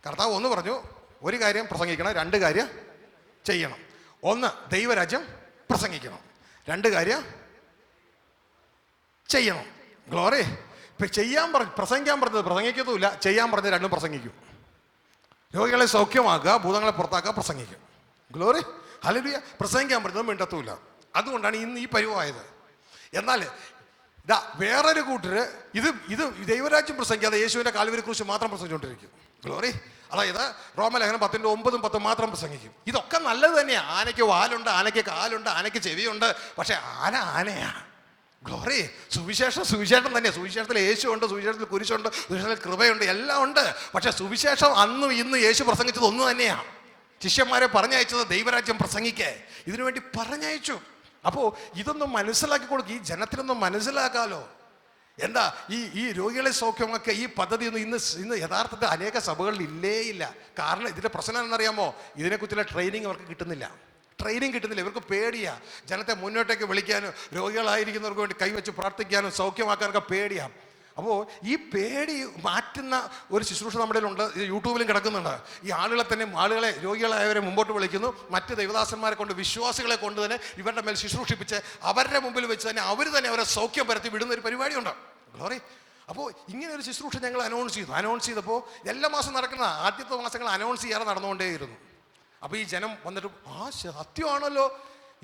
കർത്താവ് ഒന്ന് പറഞ്ഞു, ഒരു കാര്യം പ്രസംഗിക്കണം, 2 കാര്യം ചെയ്യണം. 1 ദൈവരാജ്യം പ്രസംഗിക്കണം, 2 കാര്യം ചെയ്യണം. ഗ്ലോറി. ഇപ്പം പ്രസംഗിക്കാൻ പറഞ്ഞത് പ്രസംഗിക്കത്തുമില്ല, ചെയ്യാൻ പറഞ്ഞത് 2 പ്രസംഗിക്കും. രോഗികളെ സൗഖ്യമാക്കുക, ഭൂതങ്ങളെ പുറത്താക്കുക, പ്രസംഗിക്കും. ഗ്ലോറി. ഹല്ലേലൂയ. പ്രസംഗിക്കാൻ പറഞ്ഞത് മിണ്ടത്തുമില്ല. അതുകൊണ്ടാണ് ഇന്ന് ഈ പരിവായത്. എന്നാൽ ഇതാ വേറൊരു കൂട്ടര് ഇത് ദൈവരാജ്യം പ്രസംഗിക്കാതെ യേശുവിൻ്റെ കാൽവരി ക്രൂശ് മാത്രം പ്രസംഗിച്ചുകൊണ്ടിരിക്കും. ഗ്ലോറി. അതായത് റോമലേഖനം 10:9-10 മാത്രം പ്രസംഗിക്കും. ഇതൊക്കെ നല്ലത് തന്നെയാണ്. ആനയ്ക്ക് വാലുണ്ട്, ആനയ്ക്ക് കാലുണ്ട്, ആനയ്ക്ക് ചെവിയുണ്ട്. പക്ഷെ ആനയാ. ഗ്ലോറി. സുവിശേഷം തന്നെ. സുവിശേഷത്തിൽ യേശു ഉണ്ട്, സുവിശേഷത്തിൽ കുരിശുണ്ട്, സുവിശേഷത്തിൽ കൃപയുണ്ട്, എല്ലാം ഉണ്ട്. പക്ഷെ സുവിശേഷം അന്നും ഇന്ന് യേശു പ്രസംഗിച്ചത് ഒന്ന് തന്നെയാണ്. ശിഷ്യന്മാരെ പറഞ്ഞയച്ചത് ദൈവരാജ്യം പ്രസംഗിക്കേ, ഇതിനു വേണ്ടി പറഞ്ഞയച്ചു. അപ്പോൾ ഇതൊന്നും മനസ്സിലാക്കി കൊടുക്കുക, ഈ ജനത്തിനൊന്നും മനസ്സിലാക്കാലോ. എന്താ ഈ രോഗികളെ സൗഖ്യമൊക്കെ ഈ പദ്ധതി ഒന്നും ഇന്ന് യഥാർത്ഥത്തിൽ അനേക സഭകളിൽ ഇല്ല. കാരണം ഇതിൻ്റെ പ്രശ്നം എന്നറിയാമോ? ഇതിനെക്കുറിച്ചുള്ള ട്രെയിനിങ് അവർക്ക് കിട്ടുന്നില്ല. ഇവർക്ക് പേടിയാ. ജനത്തെ മുന്നോട്ടേക്ക് വിളിക്കാനും രോഗികളായിരിക്കുന്നവർക്ക് വേണ്ടി കൈവച്ച് പ്രാർത്ഥിക്കാനും സൗഖ്യമാക്കാനൊക്കെ പേടിയാണ്. അപ്പോൾ ഈ പേടി മാറ്റുന്ന ഒരു ശുശ്രൂഷ നമ്മുടെ ഉണ്ട്. യൂട്യൂബിലും കിടക്കുന്നുണ്ട്. ഈ ആളുകളെ രോഗികളായവരെ മുമ്പോട്ട് വിളിക്കുന്നു. മറ്റ് ദൈവദാസന്മാരെ കൊണ്ട്, വിശ്വാസികളെ കൊണ്ട് തന്നെ ഇവരുടെ മേൽ ശുശ്രൂഷിപ്പിച്ച് അവരുടെ മുമ്പിൽ വെച്ച് തന്നെ അവരെ സൗഖ്യം പരത്തി വിടുന്ന ഒരു പരിപാടിയുണ്ട്. ഗ്ലോറി. അപ്പോൾ ഇങ്ങനെ ഒരു ശുശ്രൂഷ ഞങ്ങൾ അനൗൺസ് ചെയ്തപ്പോൾ എല്ലാ മാസം നടക്കുന്ന ആദ്യത്തെ മാസങ്ങൾ അനൗൺസ് ചെയ്യാതെ നടന്നുകൊണ്ടേയിരുന്നു. അപ്പോൾ ഈ ജനം വന്നിട്ട് സത്യമാണല്ലോ,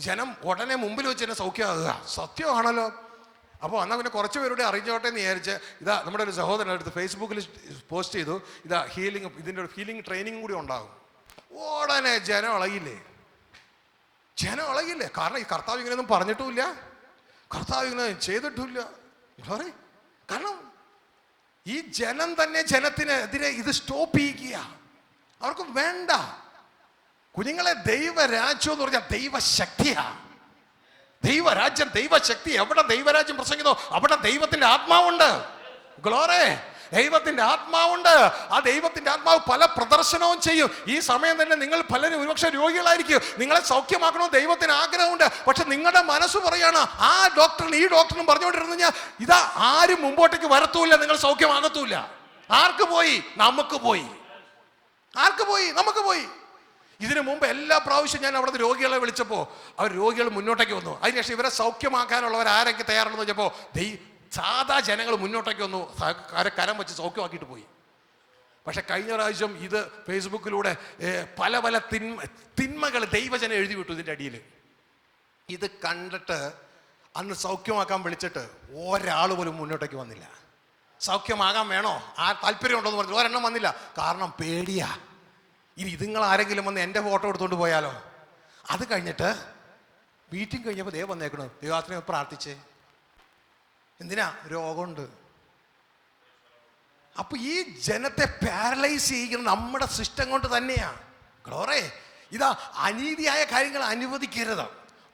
ജനം ഉടനെ മുമ്പിൽ വെച്ച് തന്നെ സൗഖ്യമാകുക, സത്യമാണല്ലോ. അപ്പോൾ എന്നാൽ പിന്നെ കുറച്ച് പേരുടെ അറിഞ്ഞോട്ടെ എന്ന് വിചാരിച്ച് ഇതാ നമ്മുടെ ഒരു സഹോദരൻ അടുത്ത് ഫേസ്ബുക്കിൽ പോസ്റ്റ് ചെയ്തു, ഇതാ ഇതിൻ്റെ ഒരു ഹീലിംഗ് ട്രെയിനിങ് കൂടി ഉണ്ടാകും. ഉടനെ ജനം ഇളകില്ലേ. കാരണം ഈ കർത്താവ് ഇങ്ങനെയൊന്നും പറഞ്ഞിട്ടുമില്ല, കർത്താവ് ഇങ്ങനെ ചെയ്തിട്ടുമില്ല. കാരണം ഈ ജനം തന്നെ ജനത്തിനെതിരെ ഇത് സ്റ്റോപ്പ് ചെയ്യുക. അവർക്ക് വേണ്ട. കുഞ്ഞുങ്ങളെ, ദൈവരാജ്യം എന്ന് പറഞ്ഞാൽ ദൈവശക്തിയാ. ദൈവരാജ്യം, ദൈവശക്തി. എവിടെ ദൈവരാജ്യം പ്രസംഗിക്കുന്നോ അവിടെ ദൈവത്തിന്റെ ആത്മാവുണ്ട്. ഗ്ലോറേ. ദൈവത്തിന്റെ ആത്മാവുണ്ട്. ആ ദൈവത്തിന്റെ ആത്മാവ് പല പ്രദർശനവും ചെയ്യും. ഈ സമയം തന്നെ നിങ്ങൾ പലരും ഒരുപക്ഷെ രോഗികളായിരിക്കും. നിങ്ങളെ സൗഖ്യമാക്കണമെന്ന് ദൈവത്തിന് ആഗ്രഹമുണ്ട്. പക്ഷെ നിങ്ങളുടെ മനസ്സ് പറയാണ് ആ ഡോക്ടറിനും ഈ ഡോക്ടറിനും പറഞ്ഞുകൊണ്ടിരുന്നു കഴിഞ്ഞാൽ ഇതാ ആരും മുമ്പോട്ടേക്ക് വരത്തുമില്ല, നിങ്ങൾ സൗഖ്യമാകത്തുമില്ല. ആർക്ക് പോയി? നമുക്ക് പോയി. നമുക്ക് പോയി. ഇതിനു മുമ്പ് എല്ലാ പ്രാവശ്യം ഞാൻ അവിടുത്തെ രോഗികളെ വിളിച്ചപ്പോൾ രോഗികൾ മുന്നോട്ടേക്ക് വന്നു. അതിനുശേഷം ഇവരെ സൗഖ്യമാക്കാനുള്ളവർ ആരൊക്കെ തയ്യാറെന്ന് വെച്ചപ്പോൾ സാധാ ജനങ്ങൾ മുന്നോട്ടേക്ക് വന്നു, കരം വെച്ച് സൗഖ്യമാക്കിയിട്ട് പോയി. പക്ഷെ കഴിഞ്ഞ പ്രാവശ്യം ഇത് ഫേസ്ബുക്കിലൂടെ പല തിന്മകൾ ദൈവജനം എഴുതി വിട്ടു ഇതിൻ്റെ അടിയിൽ. ഇത് കണ്ടിട്ട് അന്ന് സൗഖ്യമാക്കാൻ വിളിച്ചിട്ട് ഒരാൾ പോലും മുന്നോട്ടേക്ക് വന്നില്ല. സൗഖ്യമാകാൻ വേണോ, ആ താല്പര്യമുണ്ടോയെന്ന് പറഞ്ഞു ഒരെണ്ണം വന്നില്ല. കാരണം പേടിയാ. ഇനി ഇതുങ്ങൾ ആരെങ്കിലും വന്ന് എൻ്റെ ഫോട്ടോ എടുത്തുകൊണ്ട് പോയാലോ. അത് കഴിഞ്ഞിട്ട് മീറ്റിംഗ് കഴിഞ്ഞപ്പോൾ വന്നേക്കണു, ദൈവത്തിനെ പ്രാർത്ഥിച്ചേ. എന്തിനാ? രോഗമുണ്ട്. അപ്പൊ ഈ ജനത്തെ പാരലൈസ് ചെയ്യുന്നത് നമ്മുടെ സിസ്റ്റം കൊണ്ട് തന്നെയാണ്. ഗ്ലോറേ. ഇതാ അനീതിയായ കാര്യങ്ങൾ അനുവദിക്കരുത്.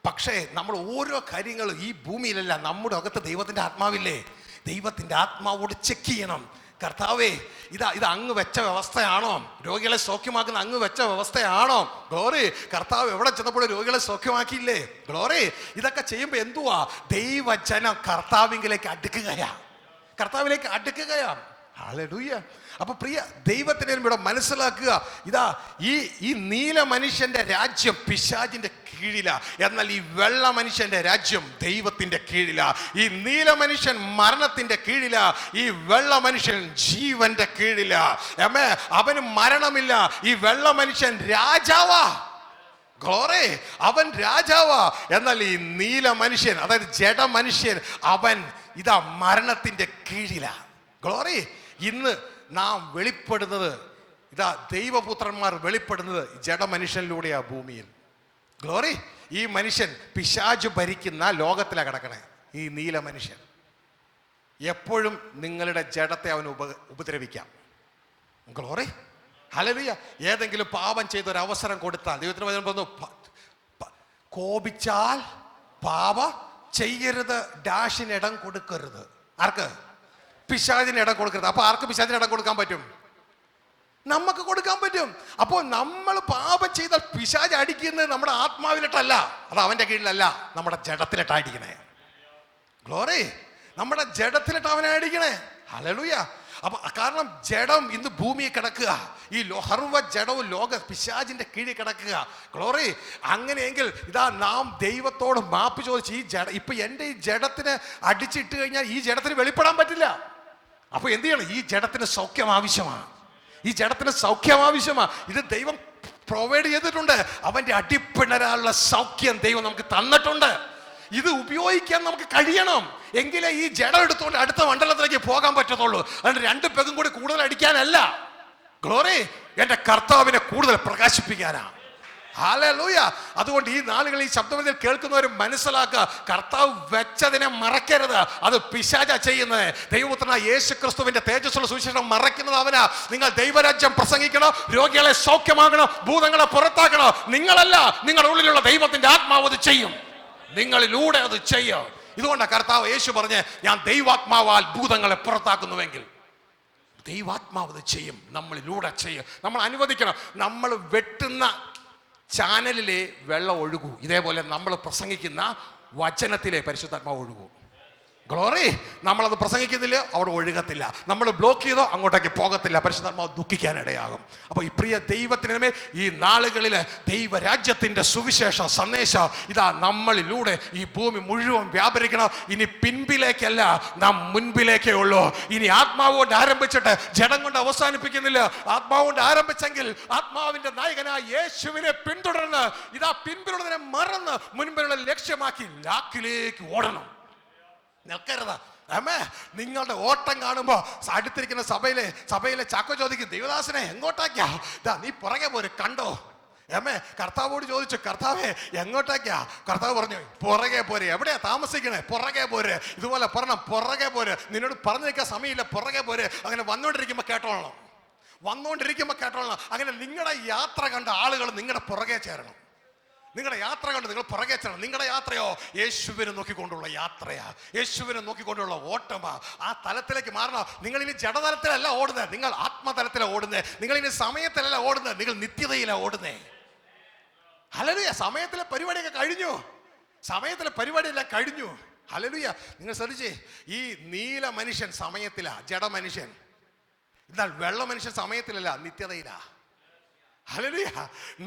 പക്ഷേ നമ്മൾ ഓരോ കാര്യങ്ങളും ഈ ഭൂമിയിലല്ല, നമ്മുടെ അകത്ത് ദൈവത്തിൻ്റെ ആത്മാവില്ലേ, ദൈവത്തിൻ്റെ ആത്മാവോട് ചെക്ക് ചെയ്യണം. കർത്താവേ, ഇത് അങ്ങ് വെച്ച വ്യവസ്ഥയാണോ? രോഗികളെ സൗഖ്യമാക്കുന്ന അങ്ങ് വെച്ച വ്യവസ്ഥയാണോ? ഗ്ലോറി. കർത്താവ് എവിടെ ചെന്നപ്പോൾ രോഗികളെ സൗഖ്യമാക്കിയില്ലേ? ഗ്ലോറി. ഇതൊക്കെ ചെയ്യുമ്പോൾ എന്തുവാ? ദൈവജനം കർത്താവിലേക്ക് അടുക്കുകയാ. ഹല്ലേലൂയ. അപ്പൊ പ്രിയ ദൈവത്തിനെ ഇവിടെ മനസ്സിലാക്കുക. ഇതാ ഈ നീല മനുഷ്യന്റെ രാജ്യം പിശാചിന്റെ കീഴിലാ. എന്നാൽ ഈ വെള്ള മനുഷ്യന്റെ രാജ്യം ദൈവത്തിന്റെ കീഴിലാ. ഈ നീല മനുഷ്യൻ മരണത്തിന്റെ കീഴിലാ, ഈ വെള്ള മനുഷ്യൻ ജീവന്റെ കീഴിലാ. അവന് മരണമില്ല. ഈ വെള്ള മനുഷ്യൻ രാജാവാ. ഗ്ലോറി. അവൻ രാജാവാ. എന്നാൽ ഈ നീല മനുഷ്യൻ, അതായത് ജഡ മനുഷ്യൻ, അവൻ ഇതാ മരണത്തിന്റെ കീഴിലാ. ഗ്ലോറി. ഇന്ന് നാം വെളിപ്പെടുന്നത്, ഇതാ ദൈവപുത്രന്മാർ വെളിപ്പെടുന്നത് ജഡമനുഷ്യനിലൂടെയാ ഭൂമിയിൽ. ഗ്ലോറി. ഈ മനുഷ്യൻ പിശാച് ഭരിക്കുന്ന ലോകത്തിലാണ് കിടക്കണേ. ഈ നീല മനുഷ്യൻ എപ്പോഴും നിങ്ങളുടെ ജഡത്തെ അവന് ഉപദ്രവിക്കാം. ഗ്ലോറി. ഹല്ലേലൂയ. ഏതെങ്കിലും പാപം ചെയ്തൊരവസരം കൊടുത്താൽ, ദൈവത്തിന് വചനം പറഞ്ഞു, കോപിച്ചാൽ പാപ ചെയ്യരുത്, ഡാഷിന് ഇടം കൊടുക്കരുത്. ആർക്ക്? പിശാചിന് ഇടം കൊടുക്കരുത്. അപ്പൊ ആർക്ക് പിശാചിന് ഇടം കൊടുക്കാൻ പറ്റും? നമുക്ക് കൊടുക്കാൻ പറ്റും. അപ്പോൾ നമ്മൾ പാപം ചെയ്താൽ പിശാച് അടിക്കുന്നത് നമ്മുടെ ആത്മാവിലിട്ടല്ല, അത് അവന്റെ കീഴിലല്ല, നമ്മുടെ ജഡത്തിലിട്ടാ അടിക്കണേ. ഗ്ലോറി. നമ്മുടെ ജഡത്തിലിട്ട് അവനെ അടിക്കണേ. ഹല്ലേലൂയ. അപ്പൊ കാരണം ജഡം ഇന്ന് ഭൂമിയിൽ കിടക്കുക, ഈ സർവ്വ ജഡവും ലോക പിശാചിന്റെ കീഴിൽ കിടക്കുക. ഗ്ലോറി. അങ്ങനെയെങ്കിൽ ഇതാ നാം ദൈവത്തോട് മാപ്പ് ചോദിച്ച് ഈ ജഡ ഇപ്പൊ എൻ്റെ ഈ ജഡത്തിന് അടിച്ചിട്ട് കഴിഞ്ഞാൽ ഈ ജഡത്തിന് വെളിപ്പെടാൻ പറ്റില്ല. അപ്പൊ എന്ത് ചെയ്യണം? ഈ ജഡത്തിന് സൗഖ്യം ആവശ്യമാണ്, ഈ ജഡത്തിന് സൗഖ്യം ആവശ്യമാണ്. ഇത് ദൈവം പ്രൊവൈഡ് ചെയ്തിട്ടുണ്ട്. അവന്റെ അടിപ്പിണരാനുള്ള സൗഖ്യം ദൈവം നമുക്ക് തന്നിട്ടുണ്ട്. ഇത് ഉപയോഗിക്കാൻ നമുക്ക് കഴിയണം, എങ്കിലേ ഈ ജഡം എടുത്തുകൊണ്ട് അടുത്ത മണ്ഡലത്തിലേക്ക് പോകാൻ പറ്റത്തുള്ളൂ. അതുകൊണ്ട് 2 പെഗും കൂടി കൂടുതൽ അടിക്കാനല്ല, ഗ്ലോറി, എന്റെ കർത്താവിനെ കൂടുതൽ പ്രകാശിപ്പിക്കാനാ. ഹല്ലേലൂയ. അതുകൊണ്ട് ഈ നാളുകളിൽ ഈ ശബ്ദത്തിൽ കേൾക്കുന്നവർ മനസ്സിലാക്കുക, കർത്താവ് വെച്ചതിനെ മറക്കരുത്. അത് പിശാചാ ചെയ്യുന്നത്. ദൈവപുത്രനായ യേശു ക്രിസ്തുവിന്റെ തേജസ്സുള്ള സുവിശേഷം മറക്കുന്നത് അവനാ. നിങ്ങൾ ദൈവരാജ്യം പ്രസംഗിക്കണം, രോഗികളെ സൗഖ്യമാക്കണം, ഭൂതങ്ങളെ പുറത്താക്കണം. നിങ്ങളല്ല, നിങ്ങളുടെ ഉള്ളിലുള്ള ദൈവത്തിന്റെ ആത്മാവ് അത് ചെയ്യും, നിങ്ങളിലൂടെ അത് ചെയ്യും. ഇതുകൊണ്ടാണ് കർത്താവ് യേശു പറഞ്ഞ്, ഞാൻ ദൈവാത്മാവാൽ ഭൂതങ്ങളെ പുറത്താക്കുന്നുവെങ്കിൽ ദൈവാത്മാവ് അത് ചെയ്യും, നമ്മളിലൂടെ ചെയ്യും. നമ്മൾ അനുവദിക്കണം. നമ്മൾ വെട്ടുന്ന ചാനലിലെ വെള്ളം ഒഴുകൂ, ഇതേപോലെ നമ്മൾ പ്രസംഗിക്കുന്ന വചനത്തിലെ പരിശുദ്ധാത്മാവ് ഒഴുകൂ. ഗ്ലോറി. നമ്മളത് പ്രസംഗിക്കുന്നില്ല, അവിടെ ഒഴുകത്തില്ല. നമ്മൾ ബ്ലോക്ക് ചെയ്തോ അങ്ങോട്ടേക്ക് പോകത്തില്ല, പരിശുദ്ധാത്മാവ് ദുഃഖിക്കാനിടയാകും. അപ്പോൾ ഈ പ്രിയ ദൈവത്തിനുമേ ഈ നാളുകളിൽ ദൈവരാജ്യത്തിൻ്റെ സുവിശേഷ സന്ദേശം ഇതാ നമ്മളിലൂടെ ഈ ഭൂമി മുഴുവൻ വ്യാപരിക്കണം. ഇനി പിൻപിലേക്കല്ല, നാം മുൻപിലേക്കേ ഉള്ളൂ. ഇനി ആത്മാവ് കൊണ്ട് ആരംഭിച്ചിട്ട് ജഡം കൊണ്ട് അവസാനിപ്പിക്കുന്നില്ല. ആത്മാവ് കൊണ്ട് ആരംഭിച്ചെങ്കിൽ ആത്മാവിന്റെ നായകനായ യേശുവിനെ പിന്തുടർന്ന് ഇതാ പിൻപിലുള്ളതിനെ മറന്ന് മുൻപിലുള്ള ലക്ഷ്യമാക്കി ലാക്കിലേക്ക് ഓടണം, നിൽക്കരുത്. അമ്മേ, നിങ്ങളുടെ ഓട്ടം കാണുമ്പോ അടുത്തിരിക്കുന്ന സഭയിലെ ചാക്കോ ചോദിക്കും, ദൈവദാസനെ എങ്ങോട്ടാക്കിയാ? നീ പുറകെ പോര്, കണ്ടോ? അമ്മേ, കർത്താവോട് ചോദിച്ചു, കർത്താവേ എങ്ങോട്ടാക്കിയാ? കർത്താവ് പറഞ്ഞു, പുറകെ പോര്. എവിടെയാ താമസിക്കണേ? പുറകെ പോര്. ഇതുപോലെ പറഞ്ഞ പുറകെ പോര്. നിന്നോട് പറഞ്ഞു നിൽക്കാൻ സമയമില്ല, പുറകെ പോര്. അങ്ങനെ വന്നുകൊണ്ടിരിക്കുമ്പോ കേട്ടോളണം, വന്നുകൊണ്ടിരിക്കുമ്പോ കേട്ടോളണം. അങ്ങനെ നിങ്ങളുടെ യാത്ര കണ്ട ആളുകൾ നിങ്ങളുടെ പുറകെ ചേരണം. നിങ്ങളുടെ യാത്ര കണ്ട് നിങ്ങൾ പുറകെ ചേരണം. നിങ്ങളുടെ യാത്രയോ യേശുവിനെ നോക്കിക്കൊണ്ടുള്ള യാത്രയാ, യേശുവിനെ നോക്കിക്കൊണ്ടുള്ള ഓട്ടമാ. ആ തലത്തിലേക്ക് മാറണം. നിങ്ങൾ ഇനി ജഡതലത്തിലല്ല ഓടുന്നത്, നിങ്ങൾ ആത്മതലത്തിലാണ് ഓടുന്നത്. നിങ്ങൾ ഇനി സമയത്തിലല്ല ഓടുന്നത്, നിങ്ങൾ നിത്യതയിലാണ് ഓടുന്നേ. ഹല്ലേലൂയ. സമയത്തിലെ പരിപാടിയൊക്കെ കഴിഞ്ഞു, സമയത്തിലെ പരിപാടിയെല്ലാം കഴിഞ്ഞു. ഹല്ലേലൂയ. നിങ്ങൾ ശ്രദ്ധിച്ചേ, ഈ നീല മനുഷ്യൻ സമയത്തിലാ, ജഡമനുഷ്യൻ. എന്നാൽ വെള്ള മനുഷ്യൻ സമയത്തിലല്ല, നിത്യതയിലാ. ഹല്ലേലൂയ.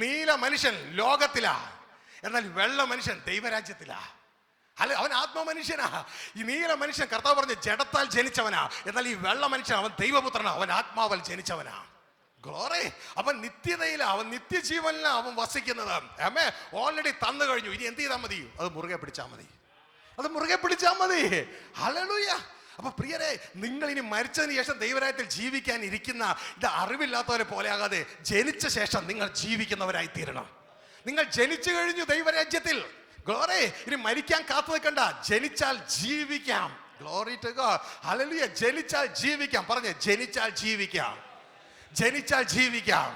നീല മനുഷ്യൻ ലോകത്തിലാ, എന്നാൽ വെള്ള മനുഷ്യൻ ദൈവരാജ്യത്തിലാ. അവൻ ആത്മമനുഷ്യനാ. ഈ നീല മനുഷ്യൻ കർത്താവ് പറഞ്ഞ് ജഡത്താൽ ജനിച്ചവനാ, എന്നാൽ ഈ വെള്ള മനുഷ്യൻ അവൻ ദൈവപുത്രനാ, അവൻ ആത്മാവാൽ ജനിച്ചവനാ. ഗ്ലോറി. അവൻ നിത്യതയിലാ, അവൻ നിത്യജീവനിലാ അവൻ വസിക്കുന്നത്. ആമേൻ. ഓൾറെഡി തന്നു കഴിഞ്ഞു. ഇനി എന്ത് ചെയ്താൽ മതി? അത് മുറുകെ പിടിച്ചാൽ മതി, അത് മുറുകെ പിടിച്ചാൽ മതി. ഹല്ലേലൂയ. അപ്പൊ പ്രിയരെ, നിങ്ങൾ ഇനി മരിച്ചതിന് ശേഷം ദൈവരാജ്യത്തിൽ ജീവിക്കാൻ ഇരിക്കുന്ന ഇത് അറിവില്ലാത്തവരെ പോലെ ആകാതെ ജനിച്ച ശേഷം നിങ്ങൾ ജീവിക്കുന്നവരായി തീരണം. നിങ്ങൾ ജനിച്ചു കഴിഞ്ഞു ദൈവരാജ്യത്തിൽ. ഗ്ലോറി. ഇനി മരിക്കാൻ കാത്തു നിൽക്കണ്ട, ജനിച്ചാൽ ജീവിക്കാം. Glory to God. ഹല്ലേലൂയ. ജനിച്ചാൽ ജീവിക്കാം. പറഞ്ഞേ, ജനിച്ചാൽ ജീവിക്കാം, ജനിച്ചാൽ ജീവിക്കാം.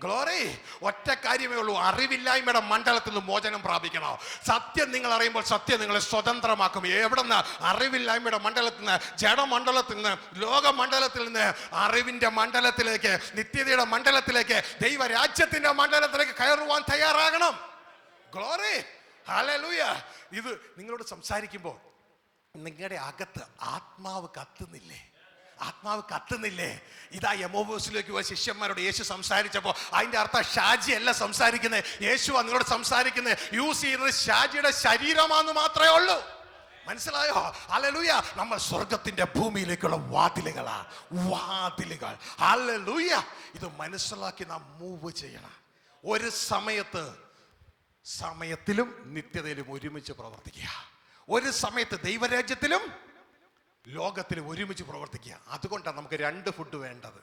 ഗ്ലോറി. ഒറ്റ കാര്യമേ ഉള്ളൂ, അറിവില്ലായ്മയുടെ മണ്ഡലത്തിൽ നിന്ന് മോചനം പ്രാപിക്കണം. സത്യം നിങ്ങൾ അറിയുമ്പോൾ സത്യം നിങ്ങളെ സ്വതന്ത്രമാക്കും. എവിടെ നിന്ന്? അറിവില്ലായ്മയുടെ മണ്ഡലത്തിൽ നിന്ന്, ജഡമണ്ഡലത്തിൽ നിന്ന്, ലോകമണ്ഡലത്തിൽ നിന്ന് അറിവിന്റെ മണ്ഡലത്തിലേക്ക്, നിത്യതയുടെ മണ്ഡലത്തിലേക്ക്, ദൈവരാജ്യത്തിന്റെ മണ്ഡലത്തിലേക്ക് കയറുവാൻ തയ്യാറാകണം. ഗ്ലോറി. ഹല്ലേലൂയ. ഇത് നിങ്ങളോട് സംസാരിക്കുമ്പോൾ നിങ്ങളുടെ അകത്ത് ആത്മാവ് കത്തുന്നില്ലേ? ആത്മാവ് കത്തുന്നില്ലേ? ഇതാ എമോബോസിലേക്ക് പോയ ശിഷ്യന്മാരോട് യേശു സംസാരിച്ചപ്പോൾ അതിന്റെ അർത്ഥം ഷാജി അല്ല സംസാരിക്കുന്നത്, യേശുവാ നിങ്ങളോട് സംസാരിക്കുന്നത്. യൂസ് ചെയ്യുന്നത് ഷാജിയുടെ ശരീരമാണെന്ന് മാത്രമേ ഉള്ളൂ. മനസ്സിലായോ? ഹല്ലേലൂയ. നമ്മൾ സ്വർഗത്തിന്റെ ഭൂമിയിലേക്കുള്ള വാതിലുകളാ, വാതിലുകൾ. ഹല്ലേലൂയ. ഇത് മനസ്സിലാക്കി നാം മൂവ് ചെയ്യണം. ഒരു സമയത്തിലും നിത്യതയിലും ഒരുമിച്ച് പ്രവർത്തിക്കുക. ഒരു സമയത്ത് ദൈവരാജ്യത്തിലും ലോകത്തിൽ ഒരുമിച്ച് പ്രവർത്തിക്കുക. അതുകൊണ്ടാണ് നമുക്ക് 2 ഫുഡ് വേണ്ടത്.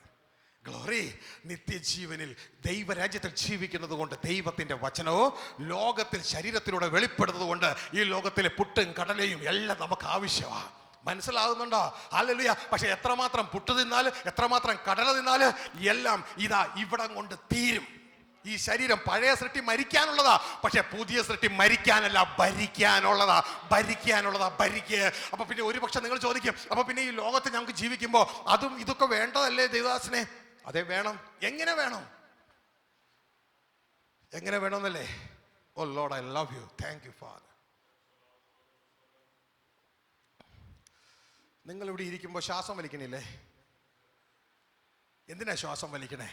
ഗ്ലോറി. നിത്യജീവനിൽ ദൈവരാജ്യത്തിൽ ജീവിക്കുന്നത് കൊണ്ട് ദൈവത്തിന്റെ വചനവും ലോകത്തിൽ ശരീരത്തിലൂടെ വെളിപ്പെടുന്നത് കൊണ്ട് ഈ ലോകത്തിലെ പുട്ടും കടലയും എല്ലാം നമുക്ക് ആവശ്യമാണ്. മനസ്സിലാകുന്നുണ്ടോ? ഹല്ലേലൂയ. പക്ഷെ എത്രമാത്രം പുട്ട് തിന്നാല്, എത്രമാത്രം കടല തിന്നാല് എല്ലാം ഇതാ ഇവിടം കൊണ്ട് തീരും. ഈ ശരീരം പഴയ സൃഷ്ടി മരിക്കാനുള്ളതാ, പക്ഷെ പുതിയ സൃഷ്ടി മരിക്കാനല്ല, ഭരിക്കാനുള്ളതാ. ഭരിക്കുക. അപ്പൊ പിന്നെ ഒരു പക്ഷെ നിങ്ങൾ ചോദിക്കും, അപ്പൊ പിന്നെ ഈ ലോകത്ത് ഞങ്ങൾക്ക് ജീവിക്കുമ്പോൾ അതും ഇതൊക്കെ വേണ്ടതല്ലേ ദേവദാസനെ? അതെ, വേണം. എങ്ങനെ വേണം? എങ്ങനെ വേണമെന്നല്ലേ? Oh lord, I love you, thank you father. നിങ്ങൾ ഇവിടെ ഇരിക്കുമ്പോൾ ശ്വാസം വലിക്കണില്ലേ? എന്തിനാ ശ്വാസം വലിക്കണേ?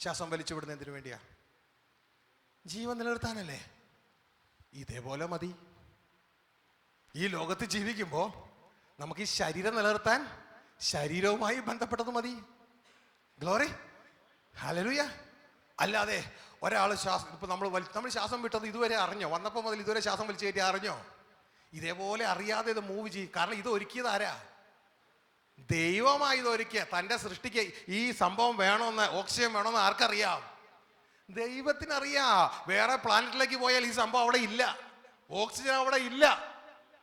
ശ്വാസം വലിച്ചു വിടുന്നത് എന്തിനു വേണ്ടിയാ? ജീവൻ നിലനിർത്താനല്ലേ. ഇതേപോലെ മതി. ഈ ലോകത്ത് ജീവിക്കുമ്പോൾ നമുക്ക് ഈ ശരീരം നിലനിർത്താൻ ശരീരവുമായി ബന്ധപ്പെട്ടത് മതി. Glory, hallelujah. അല്ലാതെ ഒരാൾ ഇപ്പൊ നമ്മൾ ശ്വാസം വിട്ടത് ഇതുവരെ അറിഞ്ഞോ? വന്നപ്പോൾ മുതൽ ഇതുവരെ ശ്വാസം വലിച്ചു കയറ്റി അറിഞ്ഞോ? ഇതേപോലെ അറിയാതെ ഇത് മൂവ് ചെയ്യും. കാരണം ഇത് ഒരുക്കിയത് ആരാ? ദൈവമായി ഇത് ഒരുക്കിയ. തൻ്റെ സൃഷ്ടിക്ക് ഈ സംഭവം വേണമെന്ന്, ഓക്സിജൻ വേണമെന്ന് ആർക്കറിയാം? ദൈവത്തിനറിയാം. വേറെ പ്ലാനറ്റിലേക്ക് പോയാൽ ഈ സംഭവം അവിടെ ഇല്ല, ഓക്സിജൻ അവിടെ ഇല്ല.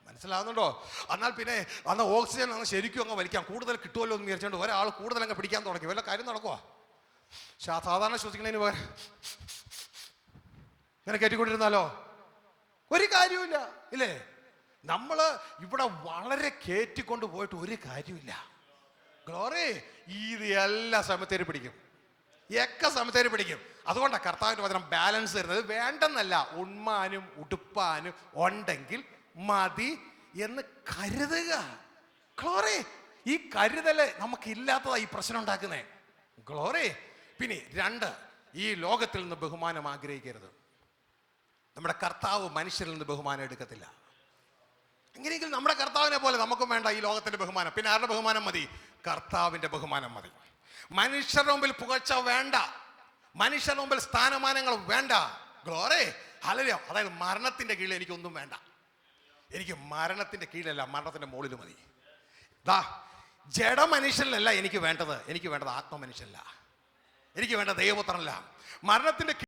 മനസ്സിലാവുന്നുണ്ടോ? എന്നാൽ പിന്നെ അന്ന് ഓക്സിജൻ അങ്ങ് ശരിക്കും അങ്ങ് വലിക്കാം, കൂടുതൽ കിട്ടുമല്ലോ എന്ന് വിചാരിച്ചുകൊണ്ട് ഒരാൾ കൂടുതൽ അങ്ങ് പിടിക്കാൻ തുടങ്ങി. വല്ല കാര്യം നടക്കുവാ? സാധാരണ ശ്വസിക്കുന്നതിന് പകരം ഇങ്ങനെ കയറ്റിക്കൊണ്ടിരുന്നാലോ ഒരു കാര്യമില്ല, ഇല്ലേ? നമ്മൾ ഇവിടെ വളരെ കയറ്റിക്കൊണ്ട് പോയിട്ട് ഒരു കാര്യമില്ല. ഗ്ലോറി, ഇത് എല്ലാ സമയത്തേരും പിടിക്കും, ഒക്കെ സമയത്തേരും പിടിക്കും. അതുകൊണ്ടാണ് കർത്താവിൻ്റെ വചനം ബാലൻസ് തരുന്നത്. വേണ്ടെന്നല്ല, ഉണ്മാനും ഉടുപ്പാനും ഉണ്ടെങ്കിൽ മതി എന്ന് കരുതുക. ഗ്ലോറി, ഈ കരുതല് നമുക്കില്ലാത്തതാ ഈ പ്രശ്നം ഉണ്ടാക്കുന്നേ. ഗ്ലോറി. പിന്നെ 2, ഈ ലോകത്തിൽ നിന്ന് ബഹുമാനം ആഗ്രഹിക്കരുത്. നമ്മുടെ കർത്താവ് മനുഷ്യരിൽ നിന്ന് ബഹുമാനം എടുക്കത്തില്ല. എങ്ങനെയെങ്കിലും നമ്മുടെ കർത്താവിനെ പോലെ നമുക്കും വേണ്ട ഈ ലോകത്തിന്റെ ബഹുമാനം. പിന്നെ ആരുടെ ബഹുമാനം മതി? കർത്താവിന്റെ ബഹുമാനം മതി. മനുഷ്യരുടെ മുമ്പിൽ പുകഴ്ച വേണ്ട, മനുഷ്യരുടെ മുമ്പിൽ സ്ഥാനമാനങ്ങൾ വേണ്ട. Glory, hallelujah. അതായത് മരണത്തിന്റെ കീഴിൽ എനിക്കൊന്നും വേണ്ട. എനിക്ക് മരണത്തിന്റെ കീഴിലല്ല, മരണത്തിന്റെ മുകളിൽ മതി. ദാ ജഡ മനുഷ്യനിലല്ല എനിക്ക് വേണ്ടത്, എനിക്ക് വേണ്ടത് ആത്മമനുഷ്യനല്ല, എനിക്ക് വേണ്ട ദൈവപുത്രനല്ല. മരണത്തിന്റെ